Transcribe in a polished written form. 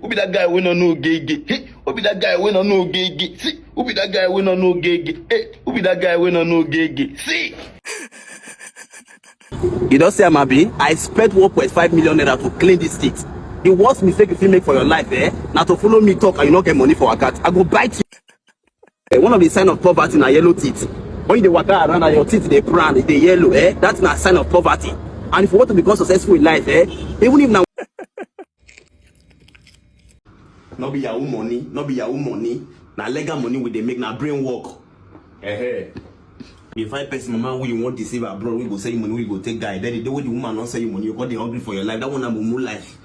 who be that guy we no know GEHGEH? Hey, who be that guy we no know GEHGEH? See, who be that guy we no know GEHGEH? Hey, who be that guy we no know GEHGEH? See. You don't say I'm happy. I spent 1.5 million naira to clean this street. The worst mistake you fit make for your life, now to follow me talk and you not get money for a cat. I go bite you. One of the sign of poverty na yellow teeth. When you dey waka around and your teeth they brown, they yellow, that's not a sign of poverty. And if you want to become successful in life, even if now not be your own money, not be your own money, na legal money we they make na brain work. If I person mama who you want to save abroad, we go sell you money, we go take guy. Then the day when the woman not sell you money, you got the hungry for your life. That one na mumu life.